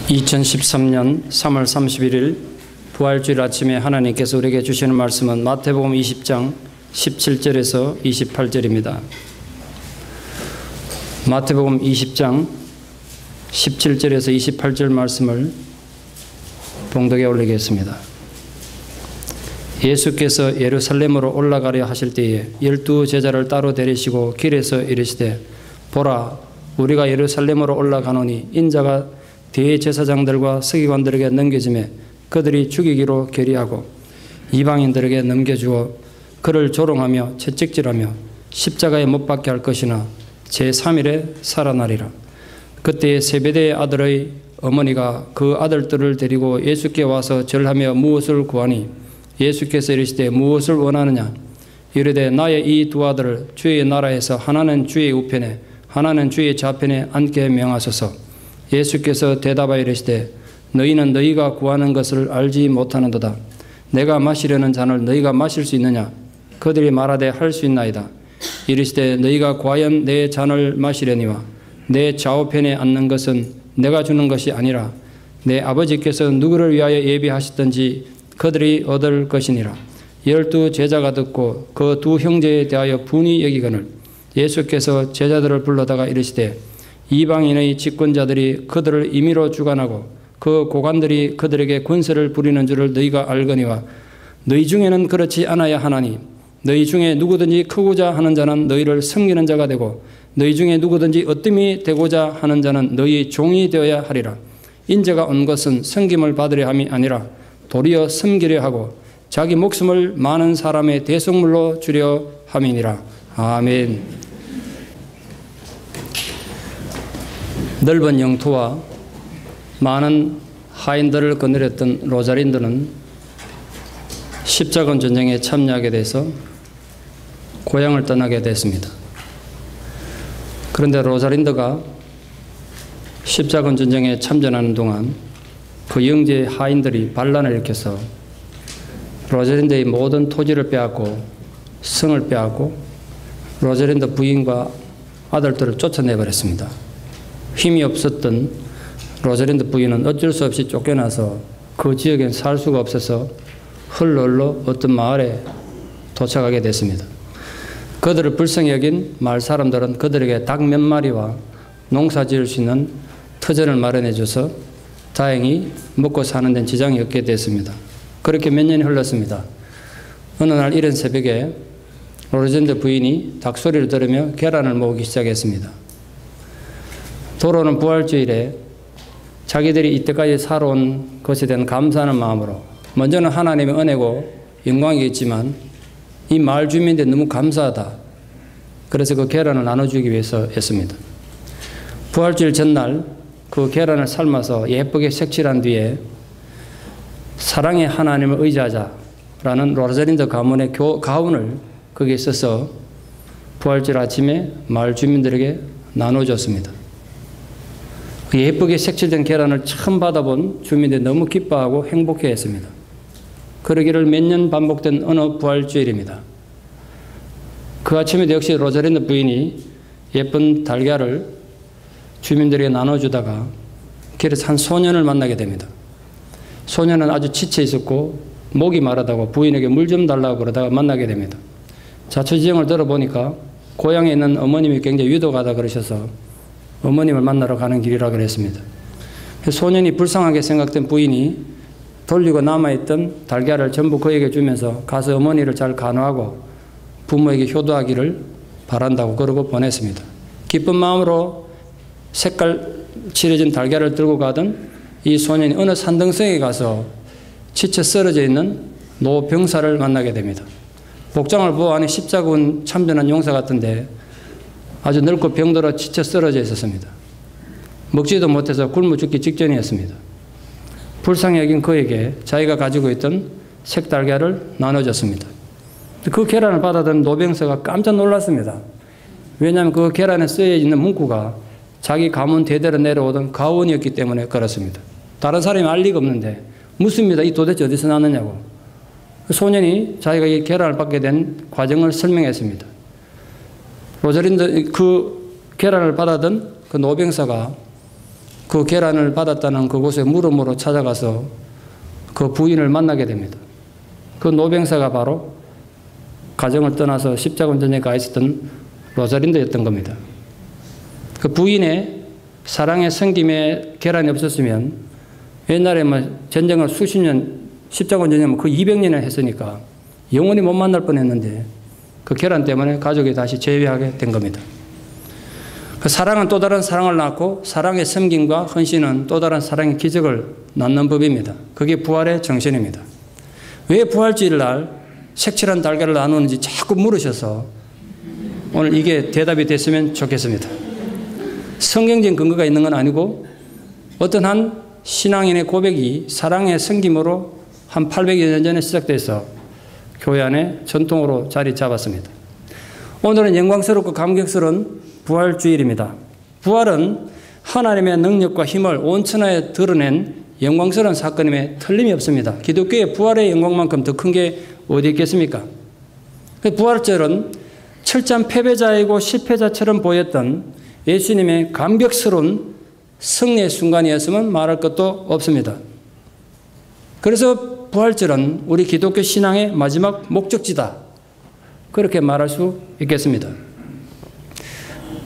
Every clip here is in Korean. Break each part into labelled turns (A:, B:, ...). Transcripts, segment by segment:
A: 2013년 3월 31일 부활주일 아침에 하나님께서 우리에게 주시는 말씀은 마태복음 20장 17절에서 28절입니다. 마태복음 20장 17절에서 28절 말씀을 봉독에 올리겠습니다. 예수께서 예루살렘으로 올라가려 하실 때에 12 제자를 따로 데리시고 길에서 이르시되 보라, 우리가 예루살렘으로 올라가노니 인자가 대제사장들과 서기관들에게 넘겨지매 그들이 죽이기로 결의하고 이방인들에게 넘겨주어 그를 조롱하며 채찍질하며 십자가에 못 박게 할 것이나 제3일에 살아나리라. 그때에 세베대의 아들의 어머니가 그 아들들을 데리고 예수께 와서 절하며 무엇을 구하니 예수께서 이르시되 무엇을 원하느냐. 이르되 나의 이 두 아들을 주의 나라에서 하나는 주의 우편에 하나는 주의 좌편에 앉게 명하소서. 예수께서 대답하여 이르시되 너희는 너희가 구하는 것을 알지 못하는도다. 내가 마시려는 잔을 너희가 마실 수 있느냐. 그들이 말하되 할 수 있나이다. 이르시되 너희가 과연 내 잔을 마시려니와 내 좌우편에 앉는 것은 내가 주는 것이 아니라 내 아버지께서 누구를 위하여 예비하셨든지 그들이 얻을 것이니라. 12 제자가 듣고 그 두 형제에 대하여 분이 여기거늘 예수께서 제자들을 불러다가 이르시되 이방인의 집권자들이 그들을 임의로 주관하고 그 고관들이 그들에게 권세를 부리는 줄을 너희가 알거니와 너희 중에는 그렇지 않아야 하나니 너희 중에 누구든지 크고자 하는 자는 너희를 섬기는 자가 되고 너희 중에 누구든지 어뜸이 되고자 하는 자는 너희 종이 되어야 하리라. 인자가 온 것은 섬김을 받으려 함이 아니라 도리어 섬기려 하고 자기 목숨을 많은 사람의 대속물로 주려 함이니라. 아멘. 넓은 영토와 많은 하인들을 거느렸던 로자린드는 십자군 전쟁에 참여하게 돼서 고향을 떠나게 됐습니다. 그런데 로자린드가 십자군 전쟁에 참전하는 동안 그 영지의 하인들이 반란을 일으켜서 로자린드의 모든 토지를 빼앗고 성을 빼앗고 로자린드 부인과 아들들을 쫓아내버렸습니다. 힘이 없었던 로자린드 부인은 어쩔 수 없이 쫓겨나서 그 지역엔 살 수가 없어서 헐롤로 어떤 마을에 도착하게 됐습니다. 그들을 불쌍히 여긴 마을 사람들은 그들에게 닭 몇 마리와 농사 지을 수 있는 터전을 마련해 줘서 다행히 먹고 사는 데는 지장이 없게 됐습니다. 그렇게 몇 년이 흘렀습니다. 어느 날 이른 새벽에 로자린드 부인이 닭소리를 들으며 계란을 모으기 시작했습니다. 도로는 부활주일에 자기들이 이때까지 살아온 것에 대한 감사하는 마음으로 먼저는 하나님의 은혜고 영광이겠지만 이 마을 주민들 너무 감사하다. 그래서 그 계란을 나눠주기 위해서 했습니다. 부활주일 전날 그 계란을 삶아서 예쁘게 색칠한 뒤에 사랑의 하나님을 의지하자라는 로자린드 가문의 가훈을 거기에 써서 부활주일 아침에 마을 주민들에게 나눠줬습니다. 그 예쁘게 색칠된 계란을 처음 받아본 주민들이 너무 기뻐하고 행복해했습니다. 그러기를 몇 년 반복된 어느 부활주일입니다. 그 아침에도 역시 로자린드 부인이 예쁜 달걀을 주민들에게 나눠주다가 길에서 한 소년을 만나게 됩니다. 소년은 아주 지쳐 있었고 목이 마르다고 부인에게 물 좀 달라고 그러다가 만나게 됩니다. 자초지종을 들어보니까 고향에 있는 어머님이 굉장히 위독하다 그러셔서 어머님을 만나러 가는 길이라 그랬습니다. 소년이 불쌍하게 생각된 부인이 돌리고 남아있던 달걀을 전부 그에게 주면서 가서 어머니를 잘 간호하고 부모에게 효도하기를 바란다고 그러고 보냈습니다. 기쁜 마음으로 색깔 칠해진 달걀을 들고 가던 이 소년이 어느 산등성에 가서 지쳐 쓰러져 있는 노병사를 만나게 됩니다. 복장을 보아하니 십자군 참전한 용사 같은데 아주 늙고 병들어 지쳐 쓰러져 있었습니다. 먹지도 못해서 굶어 죽기 직전이었습니다. 불쌍히 여긴 그에게 자기가 가지고 있던 색달걀을 나눠줬습니다. 그 계란을 받아든 노병사가 깜짝 놀랐습니다. 왜냐하면 그 계란에 쓰여 있는 문구가 자기 가문 대대로 내려오던 가원이었기 때문에 그렇습니다. 다른 사람이 알 리가 없는데 묻습니다. 이 도대체 어디서 나느냐고. 소년이 자기가 이 계란을 받게 된 과정을 설명했습니다. 로자린드 그 계란을 받아든 그 노병사가 그 계란을 받았다는 그곳에 물음으로 찾아가서 그 부인을 만나게 됩니다. 그 노병사가 바로 가정을 떠나서 십자군 전쟁에 가 있었던 로자린드였던 겁니다. 그 부인의 사랑의 섬김에 계란이 없었으면 옛날에 전쟁을 수십 년, 십자군 전쟁은 그 200년을 했으니까 영원히 못 만날 뻔했는데 그 계란 때문에 가족이 다시 재회하게 된 겁니다. 그 사랑은 또 다른 사랑을 낳고 사랑의 섬김과 헌신은 또 다른 사랑의 기적을 낳는 법입니다. 그게 부활의 정신입니다. 왜 부활주일 날 색칠한 달걀을 나누는지 자꾸 물으셔서 오늘 이게 대답이 됐으면 좋겠습니다. 성경적인 근거가 있는 건 아니고 어떤 한 신앙인의 고백이 사랑의 섬김으로 한 800여 년 전에 시작돼서 교회 안에 전통으로 자리 잡았습니다. 오늘은 영광스럽고 감격스러운 부활주일입니다. 부활은 하나님의 능력과 힘을 온 천하에 드러낸 영광스러운 사건임에 틀림이 없습니다. 기독교의 부활의 영광만큼 더 큰 게 어디 있겠습니까? 부활절은 철저한 패배자이고 실패자처럼 보였던 예수님의 감격스러운 승리의 순간이었으면 말할 것도 없습니다. 그래서 부활절은 우리 기독교 신앙의 마지막 목적지다. 그렇게 말할 수 있겠습니다.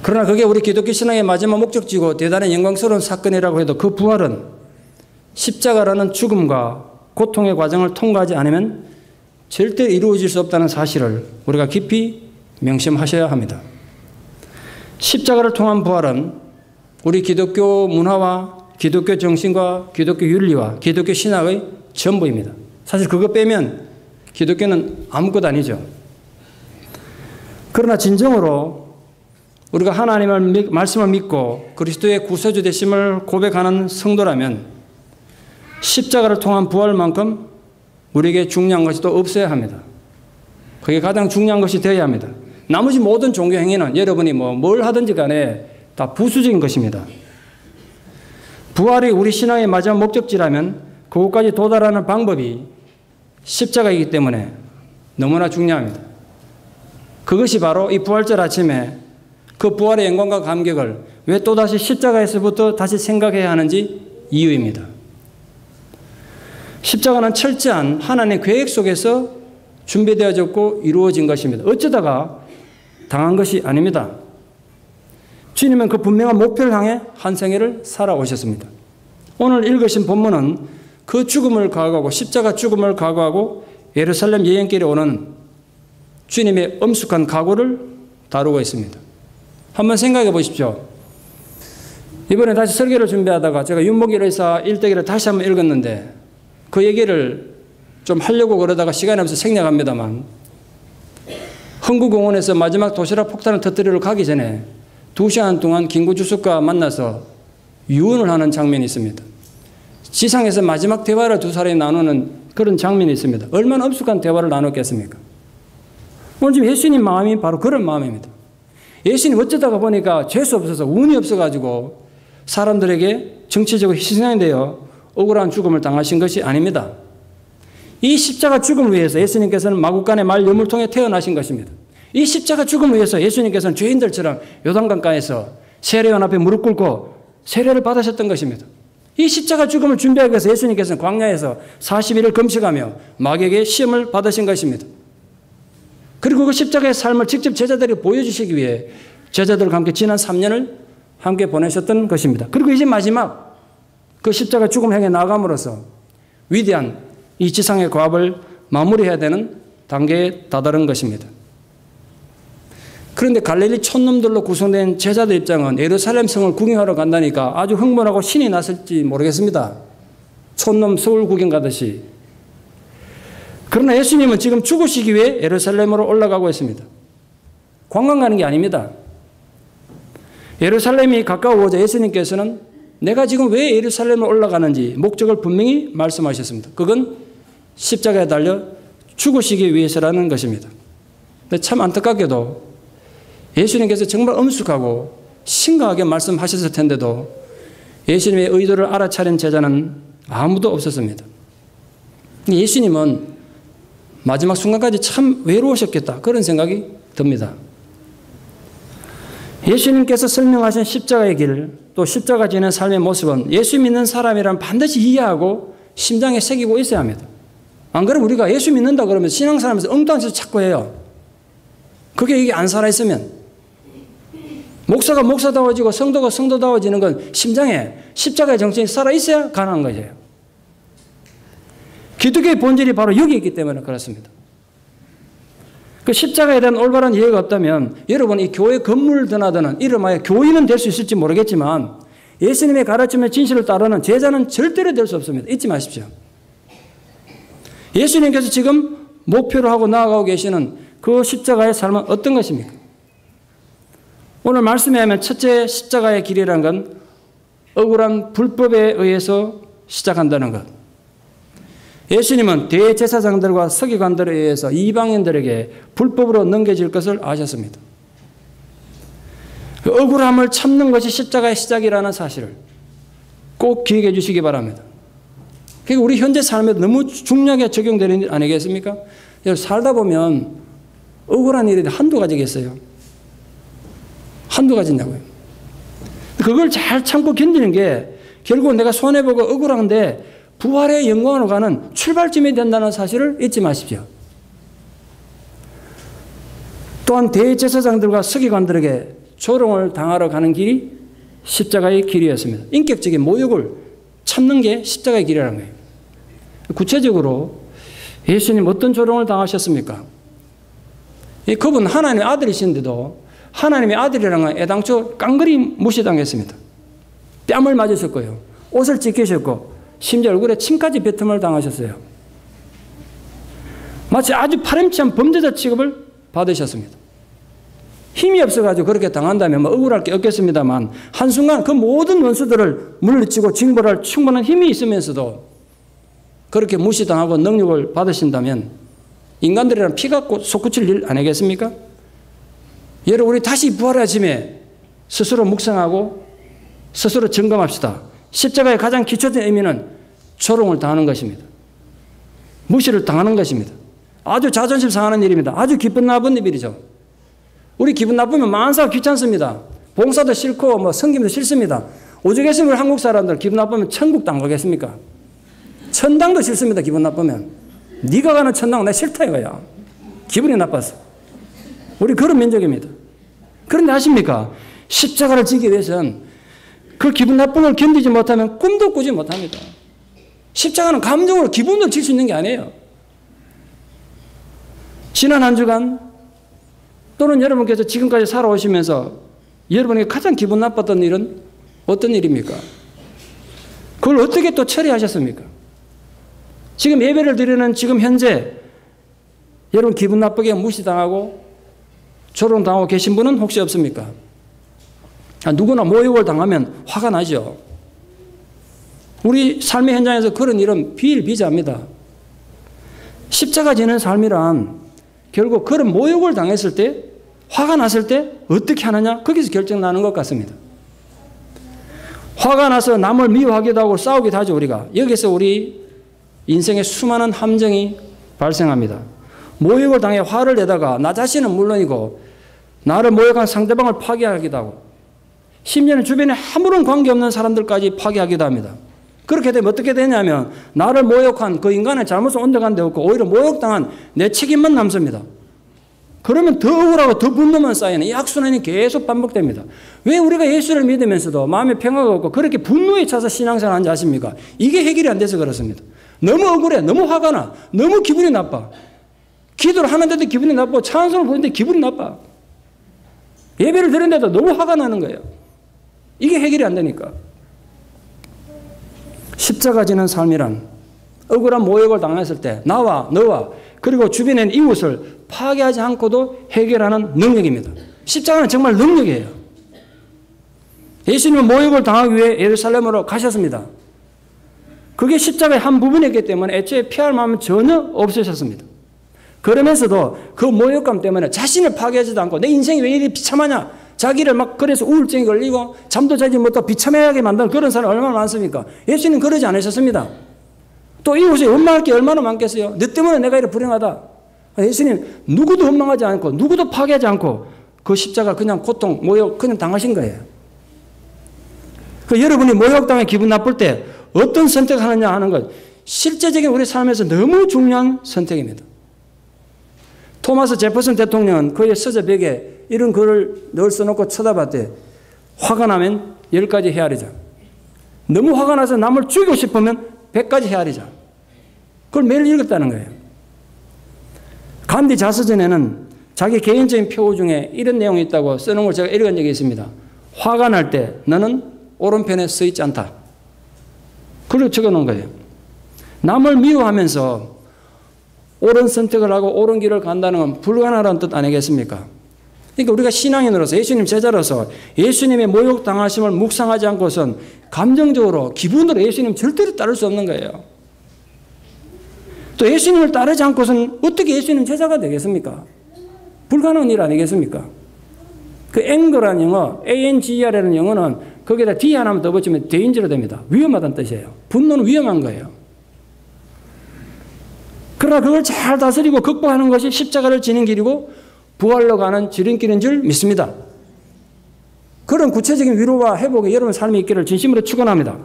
A: 그러나 그게 우리 기독교 신앙의 마지막 목적지고 대단히 영광스러운 사건이라고 해도 그 부활은 십자가라는 죽음과 고통의 과정을 통과하지 않으면 절대 이루어질 수 없다는 사실을 우리가 깊이 명심하셔야 합니다. 십자가를 통한 부활은 우리 기독교 문화와 기독교 정신과 기독교 윤리와 기독교 신학의 전부입니다. 사실 그거 빼면 기독교는 아무것도 아니죠. 그러나 진정으로 우리가 하나님의 말씀을 믿고 그리스도의 구세주 되심을 고백하는 성도라면 십자가를 통한 부활만큼 우리에게 중요한 것이 또 없어야 합니다. 그게 가장 중요한 것이 되어야 합니다. 나머지 모든 종교 행위는 여러분이 뭘 하든지 간에 다 부수적인 것입니다. 부활이 우리 신앙의 마지막 목적지라면 그곳까지 도달하는 방법이 십자가이기 때문에 너무나 중요합니다. 그것이 바로 이 부활절 아침에 그 부활의 영광과 감격을 왜 또다시 십자가에서부터 다시 생각해야 하는지 이유입니다. 십자가는 철저한 하나님의 계획 속에서 준비되어졌고 이루어진 것입니다. 어쩌다가 당한 것이 아닙니다. 주님은 그 분명한 목표를 향해 한 생애를 살아오셨습니다. 오늘 읽으신 본문은 그 죽음을 각오하고 십자가 죽음을 각오하고 예루살렘 여행길에 오는 주님의 엄숙한 각오를 다루고 있습니다. 한번 생각해 보십시오. 이번에 다시 설교를 준비하다가 제가 윤목일 의사 일대기를 다시 한번 읽었는데 그 얘기를 좀 하려고 그러다가 시간이 없어서 생략합니다만 흥구공원에서 마지막 도시락 폭탄을 터뜨리러 가기 전에 2시간 동안 김구 주석과 만나서 유언을 하는 장면이 있습니다. 지상에서 마지막 대화를 두 사람이 나누는 그런 장면이 있습니다. 얼마나 엄숙한 대화를 나눴겠습니까? 오늘 지금 예수님 마음이 바로 그런 마음입니다. 예수님 어쩌다가 보니까 재수 없어서 운이 없어가지고 사람들에게 정치적으로 희생이 되어 억울한 죽음을 당하신 것이 아닙니다. 이 십자가 죽음을 위해서 예수님께서는 마구간의 말 여물통에 태어나신 것입니다. 이 십자가 죽음을 위해서 예수님께서는 죄인들처럼 요단강가에서 세례요한 앞에 무릎 꿇고 세례를 받으셨던 것입니다. 이 십자가 죽음을 준비하기 위해서 예수님께서는 광야에서 40일을 금식하며 마귀에게 시험을 받으신 것입니다. 그리고 그 십자가의 삶을 직접 제자들이 보여주시기 위해 제자들과 함께 지난 3년을 함께 보내셨던 것입니다. 그리고 이제 마지막 그 십자가 죽음 향해 나아감으로써 위대한 이 지상의 과업을 마무리해야 되는 단계에 다다른 것입니다. 그런데 갈릴리 촌놈들로 구성된 제자들 입장은 예루살렘 성을 구경하러 간다니까 아주 흥분하고 신이 났을지 모르겠습니다. 촌놈 서울 구경 가듯이. 그러나 예수님은 지금 죽으시기 위해 예루살렘으로 올라가고 있습니다. 관광 가는 게 아닙니다. 예루살렘이 가까워오자 예수님께서는 내가 지금 왜 예루살렘으로 올라가는지 목적을 분명히 말씀하셨습니다. 그건 십자가에 달려 죽으시기 위해서라는 것입니다. 근데 참 안타깝게도 예수님께서 정말 엄숙하고 심각하게 말씀하셨을 텐데도 예수님의 의도를 알아차린 제자는 아무도 없었습니다. 예수님은 마지막 순간까지 참 외로우셨겠다 그런 생각이 듭니다. 예수님께서 설명하신 십자가의 길, 또 십자가 지는 삶의 모습은 예수 믿는 사람이란 반드시 이해하고 심장에 새기고 있어야 합니다. 안 그러면 우리가 예수 믿는다 그러면 신앙생활하면서 엉뚱한 짓을 자꾸 해요. 그게 이게 안 살아있으면. 목사가 목사다워지고 성도가 성도다워지는 건 심장에 십자가의 정신이 살아있어야 가능한 거예요. 기독교의 본질이 바로 여기 있기 때문에 그렇습니다. 그 십자가에 대한 올바른 이해가 없다면 여러분 이 교회 건물 드나드는 이름하여 교인은 될 수 있을지 모르겠지만 예수님의 가르침의 진실을 따르는 제자는 절대로 될 수 없습니다. 잊지 마십시오. 예수님께서 지금 목표로 하고 나아가고 계시는 그 십자가의 삶은 어떤 것입니까? 오늘 말씀에 하면 첫째 십자가의 길이라는 건 억울한 불법에 의해서 시작한다는 것. 예수님은 대제사장들과 서기관들에 의해서 이방인들에게 불법으로 넘겨질 것을 아셨습니다. 그 억울함을 참는 것이 십자가의 시작이라는 사실을 꼭 기억해 주시기 바랍니다. 그게 우리 현재 삶에 너무 중요하게 적용되는 일 아니겠습니까? 살다 보면 억울한 일이 한두 가지겠어요. 한두 가지냐고요. 그걸 잘 참고 견디는 게 결국 내가 손해보고 억울한데 부활의 영광으로 가는 출발점이 된다는 사실을 잊지 마십시오. 또한 대제사장들과 서기관들에게 조롱을 당하러 가는 길이 십자가의 길이었습니다. 인격적인 모욕을 참는 게 십자가의 길이라는 거예요. 구체적으로 예수님 어떤 조롱을 당하셨습니까? 그분 하나님의 아들이신데도 하나님의 아들이라는 건 애당초 깡그리 무시당했습니다. 뺨을 맞으셨고요. 옷을 찢기셨고 심지어 얼굴에 침까지 뱉음을 당하셨어요. 마치 아주 파렴치한 범죄자 취급을 받으셨습니다. 힘이 없어가지고 그렇게 당한다면 뭐 억울할 게 없겠습니다만 한순간 그 모든 원수들을 물리치고 징벌할 충분한 힘이 있으면서도 그렇게 무시당하고 능력을 받으신다면 인간들이란 피가 솟구칠 일 아니겠습니까? 여러분 우리 다시 부활의 아침에 스스로 묵상하고 스스로 점검합시다. 십자가의 가장 기초적인 의미는 조롱을 당하는 것입니다. 무시를 당하는 것입니다. 아주 자존심 상하는 일입니다. 아주 기분 나쁜 일이죠. 우리 기분 나쁘면 만사가 귀찮습니다. 봉사도 싫고 뭐 성김도 싫습니다. 오죽했으면 한국 사람들 기분 나쁘면 천국도 안 가겠습니까? 천당도 싫습니다. 기분 나쁘면. 네가 가는 천당 나 싫다 이거야. 기분이 나빠서. 우리 그런 민족입니다. 그런데 아십니까? 십자가를 지기 위해서는 그 기분 나쁜 걸 견디지 못하면 꿈도 꾸지 못합니다. 십자가는 감정으로 기분을 질 수 있는 게 아니에요. 지난 한 주간 또는 여러분께서 지금까지 살아오시면서 여러분에게 가장 기분 나빴던 일은 어떤 일입니까? 그걸 어떻게 또 처리하셨습니까? 지금 예배를 드리는 지금 현재 여러분 기분 나쁘게 무시당하고 조롱당하고 계신 분은 혹시 없습니까? 누구나 모욕을 당하면 화가 나죠. 우리 삶의 현장에서 그런 일은 비일비재합니다. 십자가 지는 삶이란 결국 그런 모욕을 당했을 때 화가 났을 때 어떻게 하느냐 거기서 결정나는 것 같습니다. 화가 나서 남을 미워하기도 하고 싸우기도 하죠. 우리가 여기서 우리 인생에 수많은 함정이 발생합니다. 모욕을 당해 화를 내다가 나 자신은 물론이고 나를 모욕한 상대방을 파괴하기도 하고 심지어는 주변에 아무런 관계없는 사람들까지 파괴하기도 합니다. 그렇게 되면 어떻게 되냐면 나를 모욕한 그 인간의 잘못을 온데간 데 없고 오히려 모욕당한 내 책임만 남습니다. 그러면 더 억울하고 더 분노만 쌓이는 이 악순환이 계속 반복됩니다. 왜 우리가 예수를 믿으면서도 마음에 평화가 없고 그렇게 분노에 차서 신앙생활 하는지 아십니까? 이게 해결이 안 돼서 그렇습니다. 너무 억울해. 너무 화가 나. 너무 기분이 나빠. 기도를 하는데도 기분이 나빠. 찬송을 부르는데 기분이 나빠. 예배를 드리는데도 너무 화가 나는 거예요. 이게 해결이 안 되니까. 십자가 지는 삶이란 억울한 모욕을 당했을 때 나와 너와 그리고 주변에 있는 이웃을 파괴하지 않고도 해결하는 능력입니다. 십자가는 정말 능력이에요. 예수님은 모욕을 당하기 위해 예루살렘으로 가셨습니다. 그게 십자가의 한 부분이기 때문에 애초에 피할 마음은 전혀 없으셨습니다. 그러면서도 그 모욕감 때문에 자신을 파괴하지도 않고 내 인생이 왜 이리 비참하냐 자기를 막 그래서 우울증이 걸리고 잠도 자지 못하고 비참하게 만드는 그런 사람 얼마나 많습니까? 예수님 그러지 않으셨습니다. 또 이웃에 원망할 게 얼마나 많겠어요? 너 때문에 내가 이렇게 불행하다. 예수님 누구도 원망하지 않고 누구도 파괴하지 않고 그 십자가 그냥 고통, 모욕 그냥 당하신 거예요. 그 여러분이 모욕당해 기분 나쁠 때 어떤 선택을 하느냐 하는 것, 실제적인 우리 삶에서 너무 중요한 선택입니다. 토마스 제퍼슨 대통령은 그의 서재벽에 이런 글을 늘 써놓고 쳐다봤대. 화가 나면 10가지 헤아리자. 너무 화가 나서 남을 죽이고 싶으면 100가지 헤아리자. 그걸 매일 읽었다는 거예요. 간디 자서전에는 자기 개인적인 표어 중에 이런 내용이 있다고 써놓은 걸 제가 읽은 적이 있습니다. 화가 날 때 너는 오른편에 서 있지 않다. 그걸 적어놓은 거예요. 남을 미워하면서 옳은 선택을 하고 옳은 길을 간다는 건 불가능하다는 뜻 아니겠습니까? 그러니까 우리가 신앙인으로서 예수님 제자로서 예수님의 모욕당하심을 묵상하지 않고선 감정적으로 기분으로 예수님 절대로 따를 수 없는 거예요. 또 예수님을 따르지 않고서는 어떻게 예수님 제자가 되겠습니까? 불가능한 일 아니겠습니까? 그 anger라는 영어, ANGER이라는 영어는 거기에다 D 하나만 더 붙이면 danger로 됩니다. 위험하다는 뜻이에요. 분노는 위험한 거예요. 그러나 그걸 잘 다스리고 극복하는 것이 십자가를 지는 길이고 부활로 가는 지름길인 줄 믿습니다. 그런 구체적인 위로와 회복에 여러분 삶이 있기를 진심으로 축원합니다.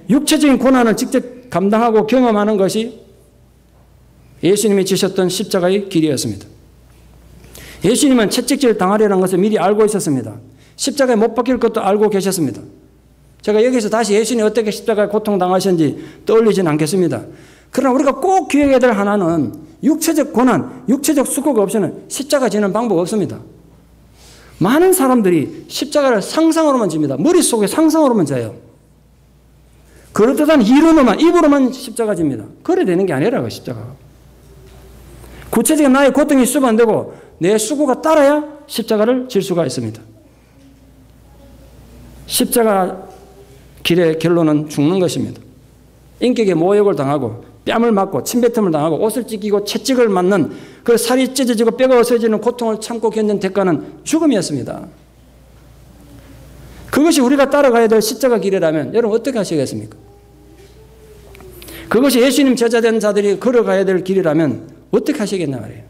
A: 육체적인 고난을 직접 감당하고 경험하는 것이 예수님이 지셨던 십자가의 길이었습니다. 예수님은 채찍질 당하려는 것을 미리 알고 있었습니다. 십자가에 못 박힐 것도 알고 계셨습니다. 제가 여기서 다시 예수님이 어떻게 십자가에 고통당하셨는지 떠올리지는 않겠습니다. 그러나 우리가 꼭 기억해야 될 하나는 육체적 고난, 육체적 수고가 없이는 십자가 지는 방법 없습니다. 많은 사람들이 십자가를 상상으로만 집니다. 머릿속에 상상으로만 져요. 그럴듯한 이론으로만, 입으로만 십자가 집니다. 그래 되는 게 아니라고 십자가가. 구체적인 나의 고통이 있으면 안 되고 내 수고가 따라야 십자가를 질 수가 있습니다. 십자가 길의 결론은 죽는 것입니다. 인격의 모욕을 당하고 뺨을 맞고 침뱉음을 당하고 옷을 찢기고 채찍을 맞는 그 살이 찢어지고 뼈가 없어지는 고통을 참고 견딘 대가는 죽음이었습니다. 그것이 우리가 따라가야 될 십자가 길이라면 여러분 어떻게 하시겠습니까? 그것이 예수님 제자된 자들이 걸어가야 될 길이라면 어떻게 하시겠냐 말이에요.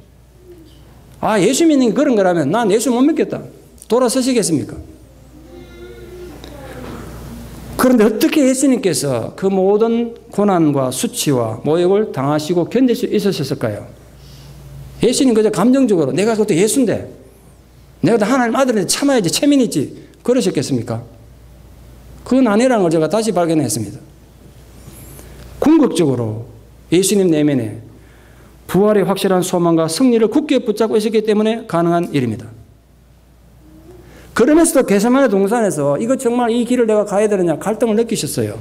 A: 아, 예수 믿는 게 그런 거라면 난 예수 못 믿겠다. 돌아서시겠습니까? 그런데 어떻게 예수님께서 그 모든 고난과 수치와 모욕을 당하시고 견딜 수 있으셨을까요? 예수님 그저 감정적으로 내가 그것도 예수인데 내가 다 하나님 아들인데 참아야지 체면이 있지 그러셨겠습니까? 그건 아니라는 걸 제가 다시 발견했습니다. 궁극적으로 예수님 내면에 부활의 확실한 소망과 승리를 굳게 붙잡고 있었기 때문에 가능한 일입니다. 그러면서도 겟세마네 동산에서 이거 정말 이 길을 내가 가야 되느냐 갈등을 느끼셨어요.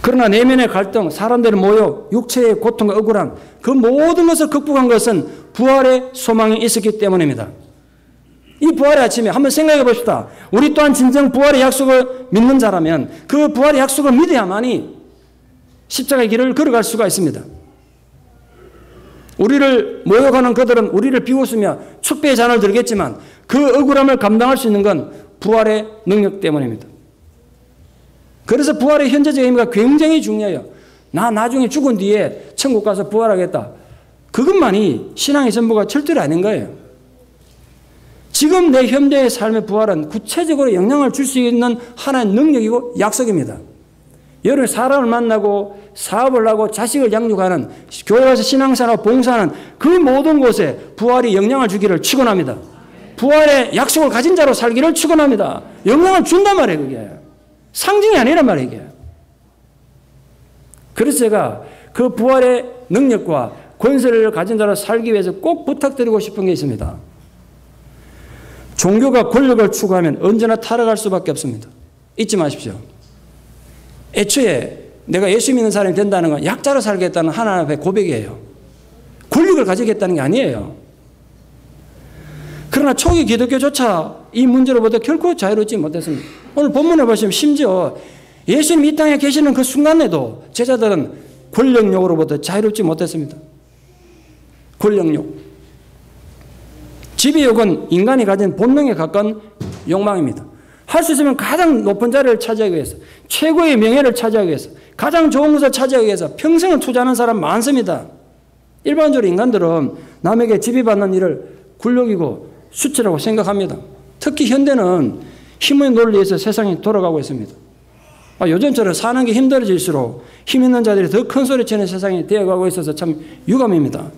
A: 그러나 내면의 갈등, 사람들의 모욕, 육체의 고통과 억울함 그 모든 것을 극복한 것은 부활의 소망이 있었기 때문입니다. 이 부활의 아침에 한번 생각해 봅시다. 우리 또한 진정 부활의 약속을 믿는 자라면 그 부활의 약속을 믿어야만이 십자가의 길을 걸어갈 수가 있습니다. 우리를 모욕하는 그들은 우리를 비웃으며 축배의 잔을 들겠지만 그 억울함을 감당할 수 있는 건 부활의 능력 때문입니다. 그래서 부활의 현재적 의미가 굉장히 중요해요. 나 나중에 죽은 뒤에 천국 가서 부활하겠다. 그것만이 신앙의 전부가 절대로 아닌 거예요. 지금 내 현재의 삶의 부활은 구체적으로 영향을 줄 수 있는 하나의 능력이고 약속입니다. 여러분 사람을 만나고 사업을 하고 자식을 양육하는 교회에서 신앙생활하고 봉사하는 그 모든 곳에 부활이 영향을 주기를 축원합니다. 부활의 약속을 가진 자로 살기를 축원합니다. 영향을 준단 말이에요. 그게 상징이 아니란 말이에요. 이게. 그래서 제가 그 부활의 능력과 권세를 가진 자로 살기 위해서 꼭 부탁드리고 싶은 게 있습니다. 종교가 권력을 추구하면 언제나 타락할 수밖에 없습니다. 잊지 마십시오. 애초에 내가 예수 믿는 사람이 된다는 건 약자로 살겠다는 하나님 앞에 고백이에요. 권력을 가지겠다는 게 아니에요. 그러나 초기 기독교조차 이 문제로부터 결코 자유롭지 못했습니다. 오늘 본문에 보시면 심지어 예수님 이 땅에 계시는 그 순간에도 제자들은 권력욕으로부터 자유롭지 못했습니다. 권력욕. 지배욕은 인간이 가진 본능에 가까운 욕망입니다. 할 수 있으면 가장 높은 자리를 차지하기 위해서, 최고의 명예를 차지하기 위해서, 가장 좋은 것을 차지하기 위해서 평생을 투자하는 사람 많습니다. 일반적으로 인간들은 남에게 지배받는 일을 굴욕이고 수치라고 생각합니다. 특히 현대는 힘의 논리에서 세상이 돌아가고 있습니다. 요즘처럼 사는 게 힘들어질수록 힘 있는 자들이 더 큰 소리 치는 세상이 되어가고 있어서 참 유감입니다.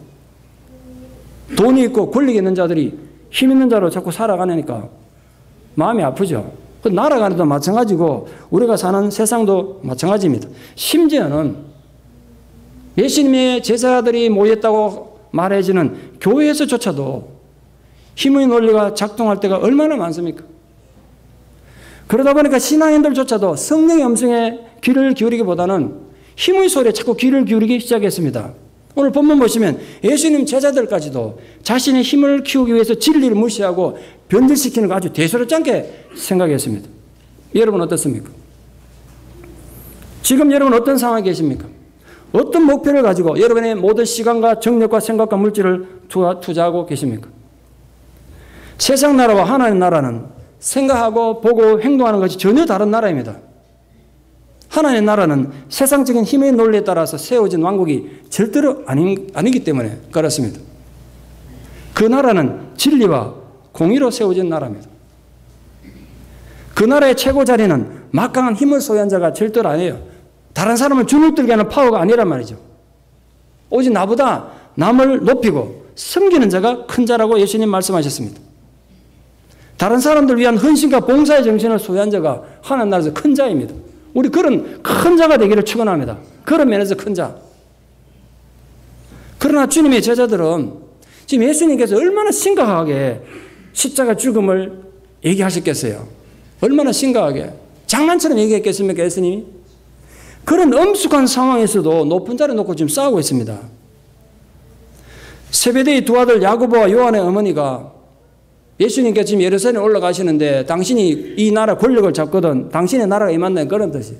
A: 돈이 있고 권력이 있는 자들이 힘 있는 자로 자꾸 살아가니까 마음이 아프죠. 그 나라가도 마찬가지고 우리가 사는 세상도 마찬가지입니다. 심지어는 예수님의 제자들이 모였다고 말해지는 교회에서조차도 힘의 논리가 작동할 때가 얼마나 많습니까? 그러다 보니까 신앙인들조차도 성령의 음성에 귀를 기울이기보다는 힘의 소리에 자꾸 귀를 기울이기 시작했습니다. 오늘 본문 보시면 예수님 제자들까지도 자신의 힘을 키우기 위해서 진리를 무시하고 변질시키는 거 아주 대수롭지 않게 생각했습니다. 여러분 어떻습니까? 지금 여러분 어떤 상황에 계십니까? 어떤 목표를 가지고 여러분의 모든 시간과 정력과 생각과 물질을 투자하고 계십니까? 세상 나라와 하나님 나라는 생각하고 보고 행동하는 것이 전혀 다른 나라입니다. 하나님의 나라는 세상적인 힘의 논리에 따라서 세워진 왕국이 절대로 아니기 때문에 그렇습니다. 그 나라는 진리와 공의로 세워진 나라입니다. 그 나라의 최고 자리는 막강한 힘을 소유한 자가 절대로 아니에요. 다른 사람을 주눅들게 하는 파워가 아니란 말이죠. 오직 나보다 남을 높이고 섬기는 자가 큰 자라고 예수님 말씀하셨습니다. 다른 사람들 위한 헌신과 봉사의 정신을 소유한 자가 하나님 나라에서 큰 자입니다. 우리 그런 큰 자가 되기를 축원합니다. 그런 면에서 큰 자. 그러나 주님의 제자들은 지금 예수님께서 얼마나 심각하게 십자가 죽음을 얘기하셨겠어요. 얼마나 심각하게. 장난처럼 얘기했겠습니까, 예수님이? 그런 엄숙한 상황에서도 높은 자리에 놓고 지금 싸우고 있습니다. 세베대의 두 아들 야고보와 요한의 어머니가 예수님께서 지금 예루살렘에 올라가시는데 당신이 이 나라 권력을 잡거든 당신의 나라가 임한다는 그런 뜻이.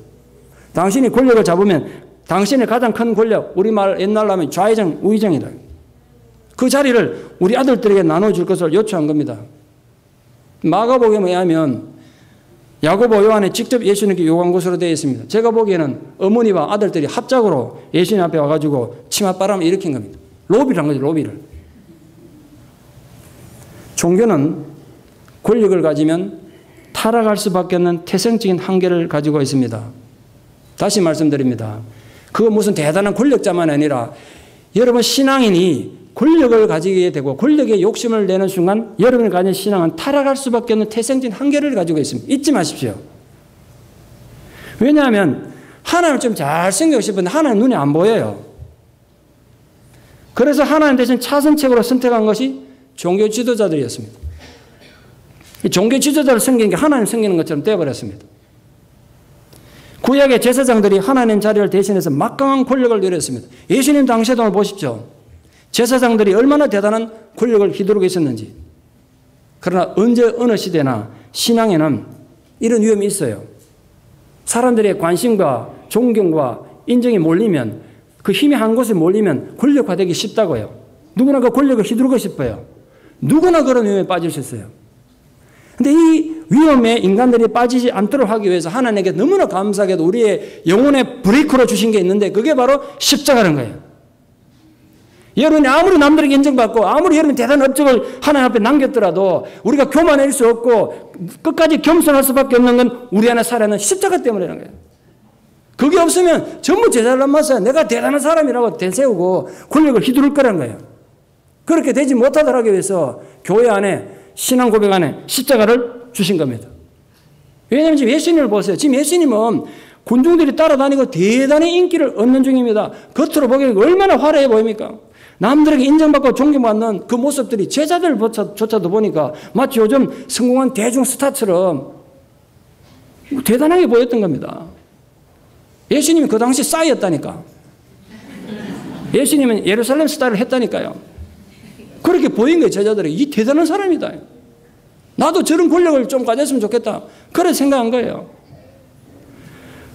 A: 당신이 권력을 잡으면 당신의 가장 큰 권력, 우리말 옛날로 하면 좌의정, 우의정이다. 그 자리를 우리 아들들에게 나눠줄 것을 요청한 겁니다. 마가복음에 의하면 야고보, 요한이 직접 예수님께 요구한 것으로 되어 있습니다. 제가 보기에는 어머니와 아들들이 합작으로 예수님 앞에 와가지고 치맛바람을 일으킨 겁니다. 로비를 한 거죠, 로비를. 종교는 권력을 가지면 타락할 수밖에 없는 태생적인 한계를 가지고 있습니다. 다시 말씀드립니다. 그거 무슨 대단한 권력자만 아니라 여러분 신앙인이 권력을 가지게 되고 권력에 욕심을 내는 순간 여러분이 가진 신앙은 타락할 수밖에 없는 태생적인 한계를 가지고 있습니다. 잊지 마십시오. 왜냐하면 하나님을 좀 잘 생기고 싶은데 하나님 눈에 안 보여요. 그래서 하나님 대신 차선책으로 선택한 것이 종교 지도자들이었습니다. 이 종교 지도자를 섬기는 게 하나님 섬기는 것처럼 되어버렸습니다. 구약의 제사장들이 하나님 자리를 대신해서 막강한 권력을 누렸습니다. 예수님 당시에도 보십시오. 제사장들이 얼마나 대단한 권력을 휘두르고 있었는지. 그러나 언제 어느 시대나 신앙에는 이런 위험이 있어요. 사람들의 관심과 존경과 인정이 몰리면 그 힘이 한 곳에 몰리면 권력화되기 쉽다고요. 누구나 그 권력을 휘두르고 싶어요. 누구나 그런 위험에 빠질 수 있어요. 그런데 이 위험에 인간들이 빠지지 않도록 하기 위해서 하나님께 너무나 감사하게도 우리의 영혼의 브레이크로 주신 게 있는데 그게 바로 십자가라는 거예요. 여러분이 아무리 남들에게 인정받고 아무리 여러분이 대단한 업적을 하나님 앞에 남겼더라도 우리가 교만할 수 없고 끝까지 겸손할 수밖에 없는 건 우리 안에 살아있는 십자가 때문이라는 거예요. 그게 없으면 전부 제자를 남았어요. 내가 대단한 사람이라고 대세우고 권력을 휘두를 거라는 거예요. 그렇게 되지 못하도록 하기 위해서 교회 안에 신앙 고백 안에 십자가를 주신 겁니다. 왜냐하면 지금 예수님을 보세요. 지금 예수님은 군중들이 따라다니고 대단히 인기를 얻는 중입니다. 겉으로 보기에는 얼마나 화려해 보입니까? 남들에게 인정받고 존경받는 그 모습들이 제자들조차도 보니까 마치 요즘 성공한 대중 스타처럼 대단하게 보였던 겁니다. 예수님이 그 당시 싸이였다니까. 예수님은 예루살렘 스타일을 했다니까요. 그렇게 보인 거예요, 제자들이. 이 대단한 사람이다. 나도 저런 권력을 좀 가졌으면 좋겠다. 그래 생각한 거예요.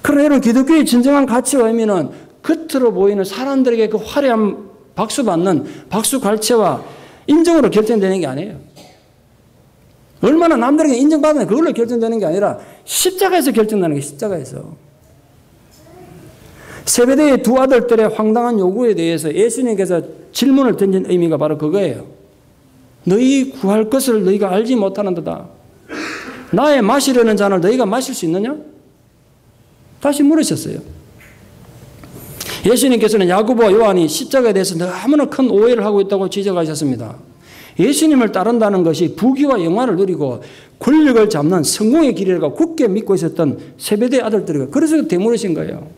A: 그러나 여러분, 기독교의 진정한 가치와 의미는 겉으로 보이는 사람들에게 그 화려한 박수 받는 박수 갈채와 인정으로 결정되는 게 아니에요. 얼마나 남들에게 인정받는 그걸로 결정되는 게 아니라 십자가에서 결정되는 게 십자가에서. 세베대의 두 아들들의 황당한 요구에 대해서 예수님께서 질문을 던진 의미가 바로 그거예요. 너희 구할 것을 너희가 알지 못하는도다. 나의 마시려는 잔을 너희가 마실 수 있느냐? 다시 물으셨어요. 예수님께서는 야고보와 요한이 십자가에 대해서 너무나 큰 오해를 하고 있다고 지적하셨습니다. 예수님을 따른다는 것이 부귀와 영화를 누리고 권력을 잡는 성공의 길이라고 굳게 믿고 있었던 세베대 아들들이 그래서 되물으신 거예요.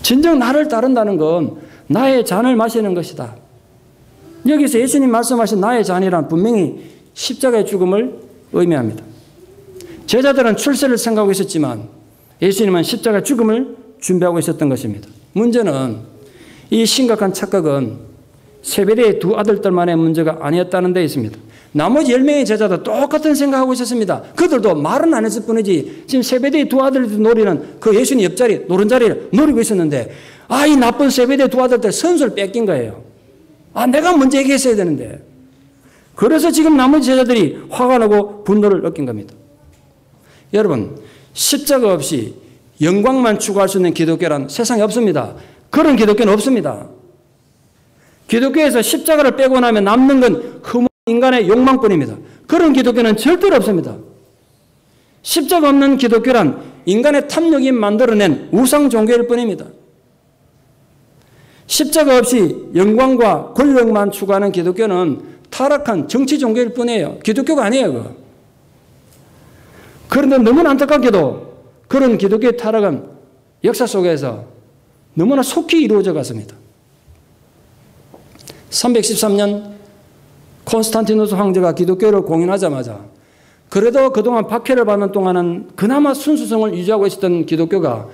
A: 진정 나를 따른다는 건 나의 잔을 마시는 것이다. 여기서 예수님 말씀하신 나의 잔이란 분명히 십자가의 죽음을 의미합니다. 제자들은 출세를 생각하고 있었지만 예수님은 십자가의 죽음을 준비하고 있었던 것입니다. 문제는 이 심각한 착각은 세베대의 두 아들들만의 문제가 아니었다는 데 있습니다. 나머지 10명의 제자도 똑같은 생각하고 있었습니다. 그들도 말은 안 했을 뿐이지 지금 세베대의 두 아들들 노리는 그 예수님 옆자리, 노른자리를 노리고 있었는데 이 나쁜 세베대의 두 아들들 선수를 뺏긴 거예요. 내가 먼저 얘기했어야 되는데. 그래서 지금 나머지 제자들이 화가 나고 분노를 느낀 겁니다. 여러분, 십자가 없이 영광만 추구할 수 있는 기독교란 세상에 없습니다. 그런 기독교는 없습니다. 기독교에서 십자가를 빼고 나면 남는 건 흠은 인간의 욕망뿐입니다. 그런 기독교는 절대로 없습니다. 십자가 없는 기독교란 인간의 탐욕이 만들어낸 우상 종교일 뿐입니다. 십자가 없이 영광과 권력만 추구하는 기독교는 타락한 정치 종교일 뿐이에요. 기독교가 아니에요. 그거. 그런데 너무나 안타깝게도 그런 기독교의 타락은 역사 속에서 너무나 속히 이루어져 갔습니다. 313년 콘스탄티누스 황제가 기독교를 공인하자마자 그래도 그동안 박해를 받는 동안은 그나마 순수성을 유지하고 있었던 기독교가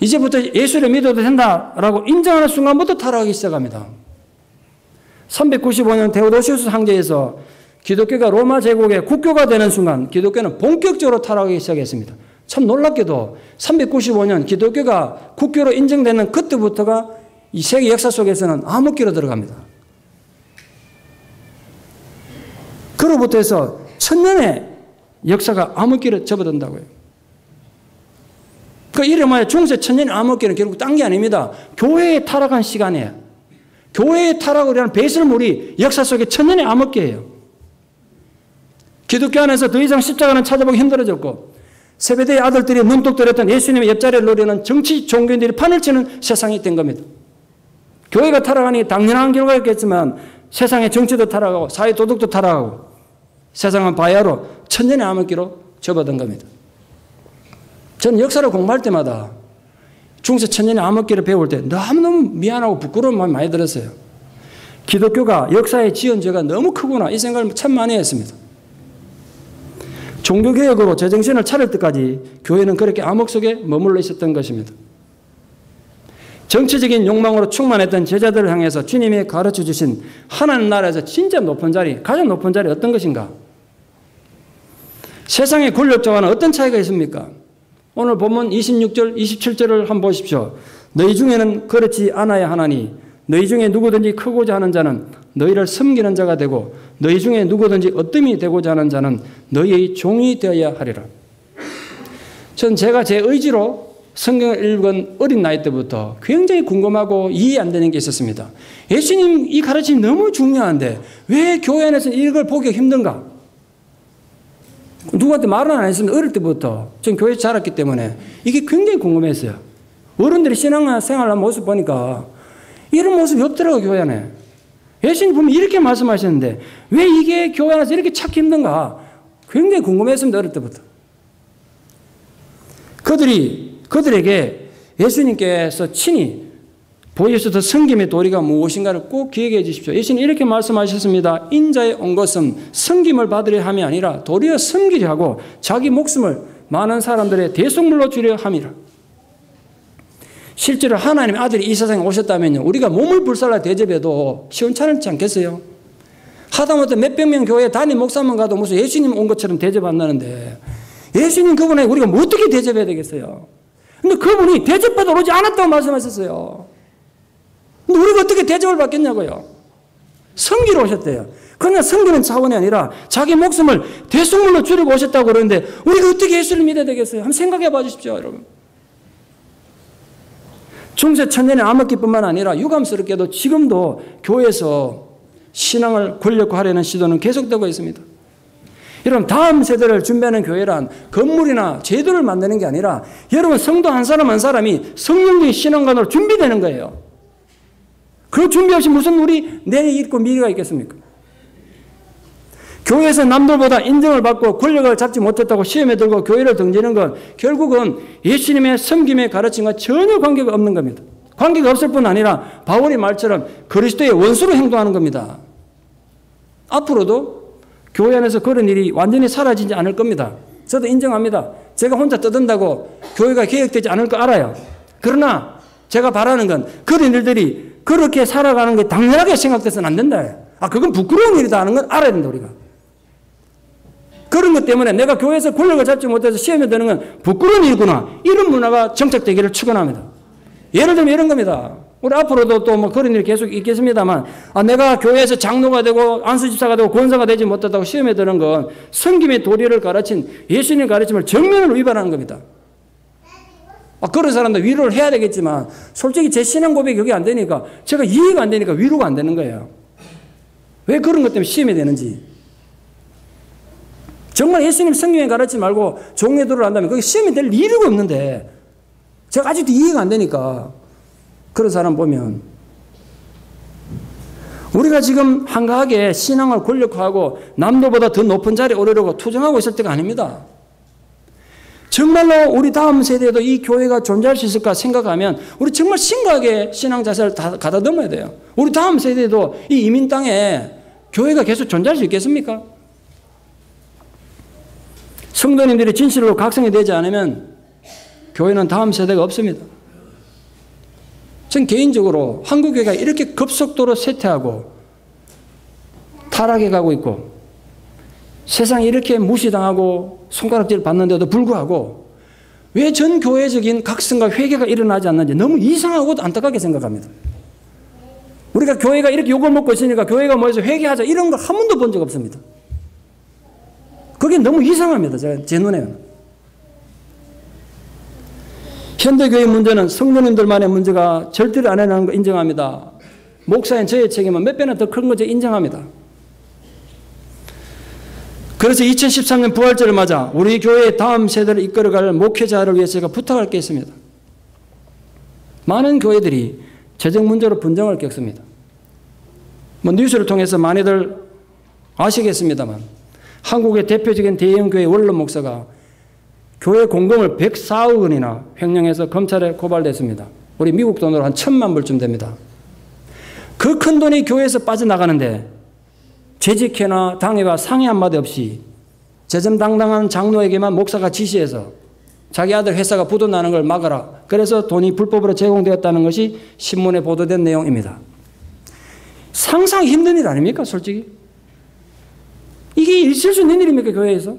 A: 이제부터 예수를 믿어도 된다라고 인정하는 순간부터 타락하기 시작합니다. 395년 데오도시우스 황제에서 기독교가 로마 제국의 국교가 되는 순간 기독교는 본격적으로 타락하기 시작했습니다. 참 놀랍게도 395년 기독교가 국교로 인정되는 그때부터가 이 세계 역사 속에서는 암흑기로 들어갑니다. 그로부터 해서 1000년의 역사가 암흑기로 접어든다고요. 그 이름하여 중세 1000년의 암흑기는 결국 딴 게 아닙니다. 교회에 타락한 시간이에요. 교회의 타락을 위한 배설물이 역사 속의 1000년의 암흑기예요. 기독교 안에서 더 이상 십자가는 찾아보기 힘들어졌고 세베대의 아들들이 눈독 들였던 예수님의 옆자리를 노리는 정치 종교인들이 판을 치는 세상이 된 겁니다. 교회가 타락하니 당연한 결과였겠지만 세상의 정치도 타락하고 사회 도덕도 타락하고 세상은 바야흐로 1000년의 암흑기로 접어든 겁니다. 저는 역사를 공부할 때마다 중세 1000년의 암흑기를 배울 때 너무너무 미안하고 부끄러운 마음이 많이 들었어요. 기독교가 역사에 지은 죄가 너무 크구나 이 생각을 참 많이 했습니다. 종교개혁으로 제정신을 차릴 때까지 교회는 그렇게 암흑 속에 머물러 있었던 것입니다. 정치적인 욕망으로 충만했던 제자들을 향해서 주님이 가르쳐 주신 하나님 나라에서 진짜 높은 자리, 가장 높은 자리 어떤 것인가? 세상의 권력자와는 어떤 차이가 있습니까? 오늘 본문 26절, 27절을 한번 보십시오. 너희 중에는 그렇지 않아야 하나니 너희 중에 누구든지 크고자 하는 자는 너희를 섬기는 자가 되고 너희 중에 누구든지 어뜸이 되고자 하는 자는 너희의 종이 되어야 하리라. 전 제가 제 의지로 성경을 읽은 어린 나이 때부터 굉장히 궁금하고 이해 안 되는 게 있었습니다. 예수님 이 가르침이 너무 중요한데 왜 교회 안에서는 이걸 보기가 힘든가? 누구한테 말은 안 했습니다. 어릴 때부터. 전 교회에서 자랐기 때문에 이게 굉장히 궁금했어요. 어른들이 신앙생활하는 모습 보니까 이런 모습이 없더라고요. 교회 안에. 예수님 보면 이렇게 말씀하셨는데 왜 이게 교회 안에서 이렇게 찾기 힘든가? 굉장히 궁금했습니다. 어릴 때부터. 그들에게 예수님께서 친히 보여주셔서 섬김의 도리가 무엇인가를 꼭 기억해 주십시오. 예수님 이렇게 말씀하셨습니다. 인자에 온 것은 섬김을 받으려 함이 아니라 도리어 섬기려 하고 자기 목숨을 많은 사람들의 대속물로 주려 함이라. 실제로 하나님의 아들이 이 세상에 오셨다면요. 우리가 몸을 불살라 대접해도 시원찮지 않겠어요? 하다못해 몇백 명 교회 단임 목사만 가도 무슨 예수님 온 것처럼 대접 안 나는데 예수님 그분에 우리가 뭐 어떻게 대접해야 되겠어요? 근데 그분이 대접받아 오지 않았다고 말씀하셨어요. 근데 우리가 어떻게 대접을 받겠냐고요? 섬기러 오셨대요. 그러나 섬기는 차원이 아니라 자기 목숨을 대속물로 줄이고 오셨다고 그러는데 우리가 어떻게 예수를 믿어야 되겠어요? 한번 생각해 봐 주십시오, 여러분. 중세 천년의 암흑기뿐만 아니라 유감스럽게도 지금도 교회에서 신앙을 권력화하려는 시도는 계속되고 있습니다. 여러분, 다음 세대를 준비하는 교회란 건물이나 제도를 만드는 게 아니라 여러분 성도 한 사람 한 사람이 성령적인 신앙관으로 준비되는 거예요. 그 준비 없이 무슨 우리 내일이 있고 미래가 있겠습니까? 교회에서 남들보다 인정을 받고 권력을 잡지 못했다고 시험에 들고 교회를 등지는 건 결국은 예수님의 섬김의 가르침과 전혀 관계가 없는 겁니다. 관계가 없을 뿐 아니라 바울의 말처럼 그리스도의 원수로 행동하는 겁니다. 앞으로도 교회 안에서 그런 일이 완전히 사라지지 않을 겁니다. 저도 인정합니다. 제가 혼자 떠든다고 교회가 개혁되지 않을 거 알아요. 그러나 제가 바라는 건 그런 일들이 그렇게 살아가는 게 당연하게 생각돼서는 안 된다. 그건 부끄러운 일이다 하는 건 알아야 된다, 우리가. 그런 것 때문에 내가 교회에서 권력을 잡지 못해서 시험에 드는 건 부끄러운 일이구나. 이런 문화가 정착되기를 축원합니다. 예를 들면 이런 겁니다. 우리 앞으로도 또 뭐 그런 일이 계속 있겠습니다만, 내가 교회에서 장로가 되고 안수집사가 되고 권사가 되지 못했다고 시험에 드는 건 성김의 도리를 가르친 예수님의 가르침을 정면으로 위반하는 겁니다. 그런 사람들 위로를 해야 되겠지만 솔직히 제 신앙 고백이 그게 안 되니까 제가 이해가 안 되니까 위로가 안 되는 거예요. 왜 그런 것 때문에 시험이 되는지. 정말 예수님 성경에 가르치지 말고 종의 도를 한다면 그게 시험이 될 이유가 없는데 제가 아직도 이해가 안 되니까 그런 사람 보면 우리가 지금 한가하게 신앙을 권력화하고 남들보다 더 높은 자리에 오르려고 투정하고 있을 때가 아닙니다. 정말로 우리 다음 세대에도 이 교회가 존재할 수 있을까 생각하면 우리 정말 심각하게 신앙 자세를 가다듬어야 돼요. 우리 다음 세대에도 이 이민 땅에 교회가 계속 존재할 수 있겠습니까? 성도님들이 진실로 각성이 되지 않으면 교회는 다음 세대가 없습니다. 전 개인적으로 한국교회가 이렇게 급속도로 쇠퇴하고 타락해 가고 있고 세상이 이렇게 무시당하고 손가락질 받는데도 불구하고 왜 전 교회적인 각성과 회개가 일어나지 않는지 너무 이상하고 안타깝게 생각합니다. 우리가 교회가 이렇게 욕을 먹고 있으니까 교회가 모여서 회개하자 이런 걸 한 번도 본 적 없습니다. 그게 너무 이상합니다. 제 눈에는. 현대교회 문제는 성도님들만의 문제가 절대로 아니라는 거 인정합니다. 목사인 저의 책임은 몇 배나 더 큰 거 제가 인정합니다. 그래서 2013년 부활절을 맞아 우리 교회의 다음 세대를 이끌어갈 목회자를 위해서 제가 부탁할 게 있습니다. 많은 교회들이 재정 문제로 분쟁을 겪습니다. 뉴스를 통해서 많이들 아시겠습니다만 한국의 대표적인 대형교회 원로 목사가 교회 공금을 104억 원이나 횡령해서 검찰에 고발됐습니다. 우리 미국 돈으로 한 1,000만 불쯤 됩니다. 그 큰 돈이 교회에서 빠져나가는데 재직회나 당회와 상의 한마디 없이 재정당당한 장로에게만 목사가 지시해서 자기 아들 회사가 부도나는 걸 막아라. 그래서 돈이 불법으로 제공되었다는 것이 신문에 보도된 내용입니다. 상상이 힘든 일 아닙니까, 솔직히? 이게 있을 수 있는 일입니까, 교회에서?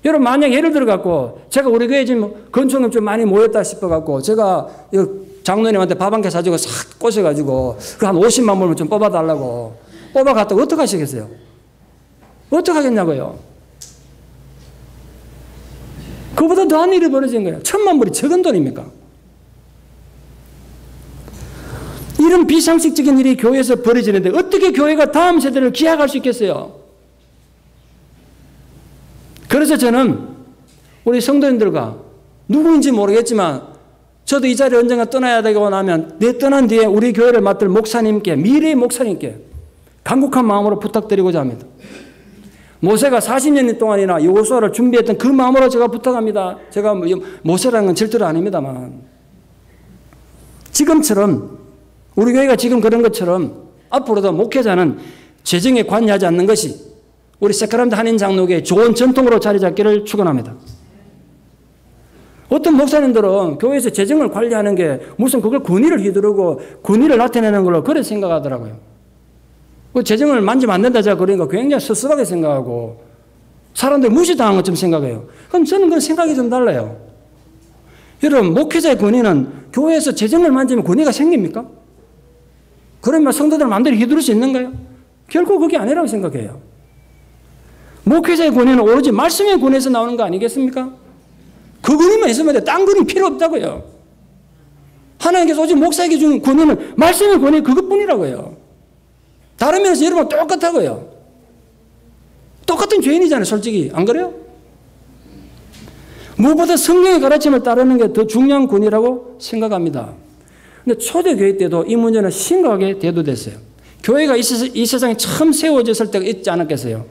A: 여러분, 만약 예를 들어갖고, 제가 우리 교회 지금 건축금 좀 많이 모였다 싶어갖고, 제가 장로님한테 밥 한 개 사주고 싹 꼬셔가지고, 그 한 50만 불만 좀 뽑아달라고, 뽑아갔다고 어떻게 하시겠어요? 어떻게 하겠냐고요? 그보다 더한 일이 벌어진 거예요. 1,000만 불이 적은 돈입니까? 이런 비상식적인 일이 교회에서 벌어지는데 어떻게 교회가 다음 세대를 기약할 수 있겠어요? 그래서 저는 우리 성도님들과 누구인지 모르겠지만 저도 이 자리에 언젠가 떠나야 되고 나면 내 떠난 뒤에 우리 교회를 맡을 목사님께, 미래의 목사님께 간곡한 마음으로 부탁드리고자 합니다. 모세가 40년 동안이나 여호수아를 준비했던 그 마음으로 제가 부탁합니다. 제가 모세라는 건 절대로 아닙니다만 지금처럼 우리 교회가 지금 그런 것처럼 앞으로도 목회자는 재정에 관여하지 않는 것이 우리 세카람드 한인 장로교의 좋은 전통으로 자리 잡기를 축원합니다. 어떤 목사님들은 교회에서 재정을 관리하는 게 무슨 그걸 권위를 휘두르고 권위를 나타내는 걸로 그렇게 생각하더라고요. 그 재정을 만지면 안 된다 제가 그러니까 굉장히 섭섭하게 생각하고 사람들 무시당한 것처럼 생각해요. 그럼 저는 그런 생각이 좀 달라요. 여러분, 목회자의 권위는 교회에서 재정을 만지면 권위가 생깁니까? 그러면 성도들 마음대로 휘두를 수 있는가요? 결코 그게 아니라고 생각해요. 목회자의 권위는 오로지 말씀의 권위에서 나오는 거 아니겠습니까? 그 권위만 있으면 돼. 딴 권위 필요 없다고요. 하나님께서 오직 목사에게 준 권위는 말씀의 권위 그것뿐이라고요. 다른 면에서 여러분 똑같다고요. 똑같은 죄인이잖아요, 솔직히. 안 그래요? 무엇보다 성경의 가르침을 따르는 게 더 중요한 권위라고 생각합니다. 근데 초대교회 때도 이 문제는 심각하게 대두됐어요. 교회가 이 세상에 처음 세워졌을 때가 있지 않았겠어요?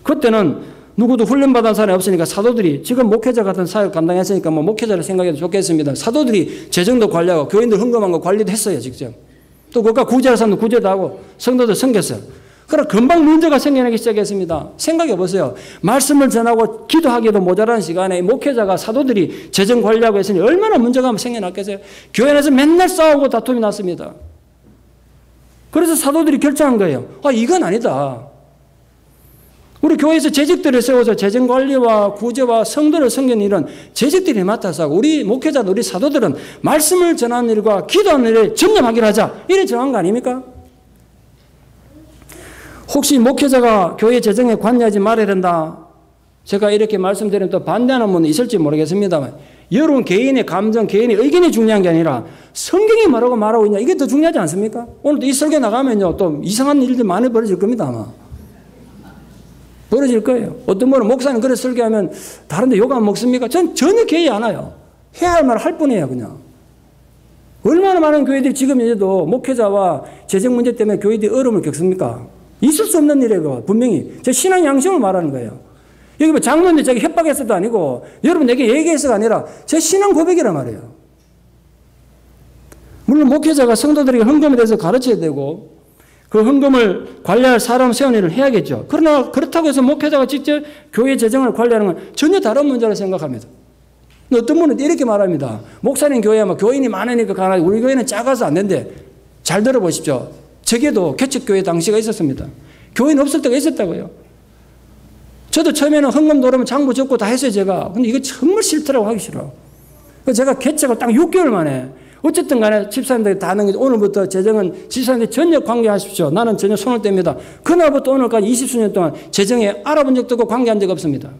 A: 그때는 누구도 훈련받은 사람이 없으니까 사도들이, 지금 목회자 같은 사역 감당했으니까 뭐 목회자를 생각해도 좋겠습니다. 사도들이 재정도 관리하고 교인들 헌금한 거 관리도 했어요, 직접. 또 국가 구제할 사람도 구제도 하고 성도도 섬겼어요. 그러나 금방 문제가 생겨나기 시작했습니다. 생각해 보세요. 말씀을 전하고 기도하기도 모자란 시간에 목회자가 사도들이 재정 관리하고 했으니 얼마나 문제가 생겨났겠어요. 교회 안에서 맨날 싸우고 다툼이 났습니다. 그래서 사도들이 결정한 거예요. 아, 이건 아니다. 우리 교회에서 재직들을 세워서 재정 관리와 구제와 성도를 섬기는 일은 재직들이 맡아서 하고, 우리 목회자들, 우리 사도들은 말씀을 전하는 일과 기도하는 일에 전념하기로 하자. 이래 정한 거 아닙니까? 혹시 목회자가 교회 재정에 관여하지 말아야 된다, 제가 이렇게 말씀드리면 또 반대하는 분은 있을지 모르겠습니다만, 여러분 개인의 감정, 개인의 의견이 중요한 게 아니라 성경이 뭐라고 말하고 있냐, 이게 더 중요하지 않습니까? 오늘도 이 설교 나가면요, 또 이상한 일들 많이 벌어질 겁니다. 아마 벌어질 거예요. 어떤 분은 목사님 그래 설교하면 다른 데 욕 안 먹습니까? 전 전혀 개의 안 와요. 해야 할 말을 할 뿐이에요. 그냥. 얼마나 많은 교회들이 지금 이제도 목회자와 재정 문제 때문에 교회들이 어려움을 겪습니까? 있을 수 없는 일이에요. 분명히. 제 신앙 양심을 말하는 거예요. 여기 뭐 장로인데 제가 협박해서도 아니고 여러분 내게 얘기해서가 아니라 제 신앙 고백이란 말이에요. 물론 목회자가 성도들에게 헌금에 대해서 가르쳐야 되고 그 헌금을 관리할 사람 세운 일을 해야겠죠. 그러나 그렇다고 해서 목회자가 직접 교회 재정을 관리하는 건 전혀 다른 문제라고 생각합니다. 어떤 분은 이렇게 말합니다. 목사님 교회야 뭐 교인이 많으니까 가능하지 우리 교회는 작아서 안 된대. 잘 들어보십시오. 제게도 개척교회 당시가 있었습니다. 교인 없을 때가 있었다고요. 저도 처음에는 헌금 돌으면 장부 적고 다 했어요, 제가. 근데 이거 정말 싫더라고, 하기 싫어. 그래서 제가 개척을 딱 6개월 만에, 어쨌든 간에 집사님들이 다 하는 게 오늘부터 재정은 집사님들 전혀 관계하십시오. 나는 전혀 손을 뗍니다. 그날부터 오늘까지 20수년 동안 재정에 알아본 적도 없고 관계한 적 없습니다.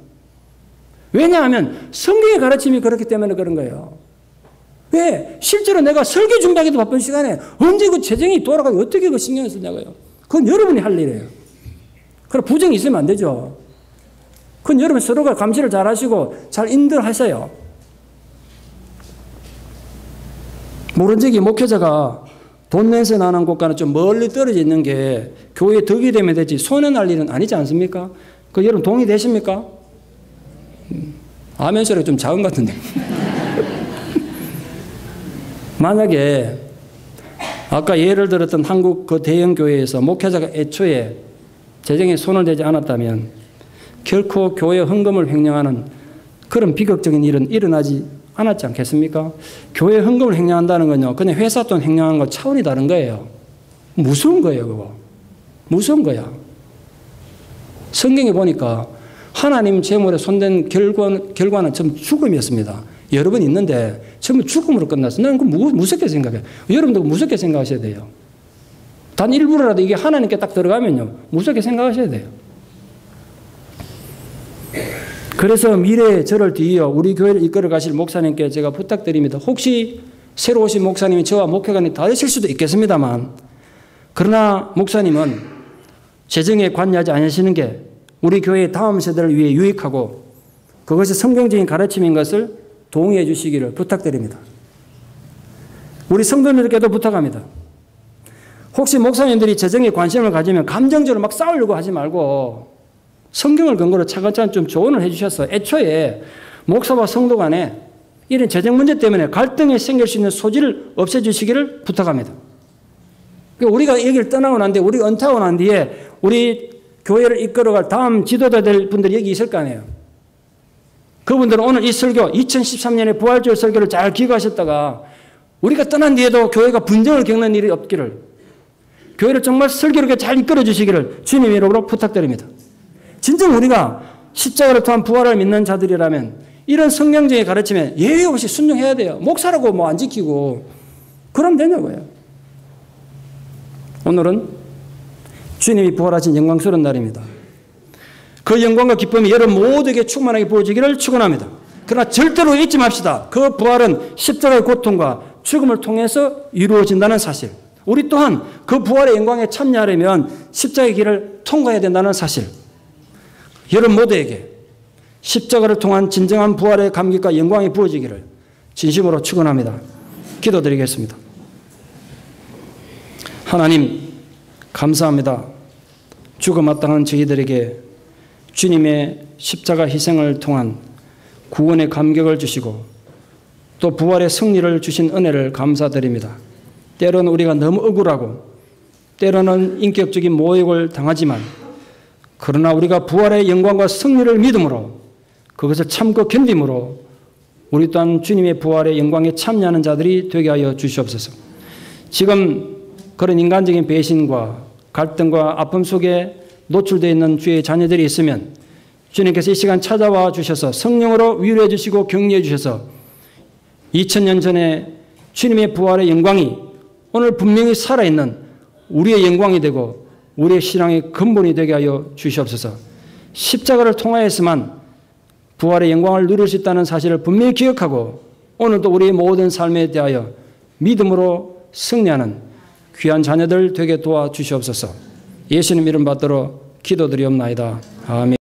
A: 왜냐하면 성경의 가르침이 그렇기 때문에 그런 거예요. 왜? 실제로 내가 설교 준비하기도 바쁜 시간에 언제 그 재정이 돌아가고 어떻게 그 신경을 쓰냐고요. 그건 여러분이 할 일이에요. 그럼 부정이 있으면 안 되죠. 그건 여러분 서로가 감시를 잘 하시고 잘 인도하세요. 모른적이 목회자가 돈 냄새 나는 곳과는 좀 멀리 떨어져 있는 게 교회에 덕이 되면 되지 손해날 일은 아니지 않습니까? 그 여러분 동의되십니까? 아멘 소리가 좀 작은 것 같은데. 만약에 아까 예를 들었던 한국 그 대형 교회에서 목회자가 애초에 재정에 손을 대지 않았다면 결코 교회 헌금을 횡령하는 그런 비극적인 일은 일어나지 않았지 않겠습니까? 교회 헌금을 횡령한다는 건요, 그냥 회사 돈 횡령하는 거 차원이 다른 거예요. 무서운 거예요, 그거. 무서운 거야. 성경에 보니까 하나님 재물에 손댄 결과는 전부 죽음이었습니다. 여러 번 있는데 전부 죽음으로 끝났어. 나는 그거 무섭게 생각해요. 여러분도 무섭게 생각하셔야 돼요. 단 일부라도 이게 하나님께 딱 들어가면요, 무섭게 생각하셔야 돼요. 그래서 미래의 저를 뒤이어 우리 교회를 이끌어 가실 목사님께 제가 부탁드립니다. 혹시 새로 오신 목사님이 저와 목회관이 다르실 수도 있겠습니다만, 그러나 목사님은 재정에 관여하지 않으시는 게 우리 교회의 다음 세대를 위해 유익하고 그것이 성경적인 가르침인 것을 동의해 주시기를 부탁드립니다. 우리 성도님들께도 부탁합니다. 혹시 목사님들이 재정에 관심을 가지면 감정적으로 막 싸우려고 하지 말고 성경을 근거로 차근차근 좀 조언을 해 주셔서 애초에 목사와 성도 간에 이런 재정 문제 때문에 갈등이 생길 수 있는 소지를 없애주시기를 부탁합니다. 우리가 여기를 떠나고 난 뒤에, 우리가 은퇴하고 난 뒤에 우리 교회를 이끌어갈 다음 지도자 될 분들이 여기 있을 거 아니에요. 그분들은 오늘 이 설교, 2013년에 부활절 설교를 잘 기억하셨다가 우리가 떠난 뒤에도 교회가 분쟁을 겪는 일이 없기를, 교회를 정말 설교롭게 잘 이끌어 주시기를 주님 이름으로 부탁드립니다. 진정 우리가 십자가를 통한 부활을 믿는 자들이라면 이런 성경적인 가르침에 예외 없이 순종해야 돼요. 목사라고 뭐 안 지키고 그러면 되냐고요. 오늘은 주님이 부활하신 영광스러운 날입니다. 그 영광과 기쁨이 여러분 모두에게 충만하게 부어지기를 축원합니다. 그러나 절대로 잊지 맙시다. 그 부활은 십자가의 고통과 죽음을 통해서 이루어진다는 사실. 우리 또한 그 부활의 영광에 참여하려면 십자가의 길을 통과해야 된다는 사실. 여러분 모두에게 십자가를 통한 진정한 부활의 감격과 영광이 부어지기를 진심으로 축원합니다. 기도드리겠습니다. 하나님 감사합니다. 죽어 마땅한 저희들에게 주님의 십자가 희생을 통한 구원의 감격을 주시고 또 부활의 승리를 주신 은혜를 감사드립니다. 때로는 우리가 너무 억울하고 때로는 인격적인 모욕을 당하지만 그러나 우리가 부활의 영광과 승리를 믿음으로 그것을 참고 견딤으로 우리 또한 주님의 부활의 영광에 참여하는 자들이 되게 하여 주시옵소서. 지금 그런 인간적인 배신과 갈등과 아픔 속에 노출되어 있는 주의 자녀들이 있으면 주님께서 이 시간 찾아와 주셔서 성령으로 위로해 주시고 격려해 주셔서 2000년 전에 주님의 부활의 영광이 오늘 분명히 살아있는 우리의 영광이 되고 우리의 신앙의 근본이 되게 하여 주시옵소서. 십자가를 통하여서만 부활의 영광을 누릴 수 있다는 사실을 분명히 기억하고 오늘도 우리의 모든 삶에 대하여 믿음으로 승리하는 귀한 자녀들 되게 도와주시옵소서. 예수님 이름 받들어 기도드리옵나이다. 아멘.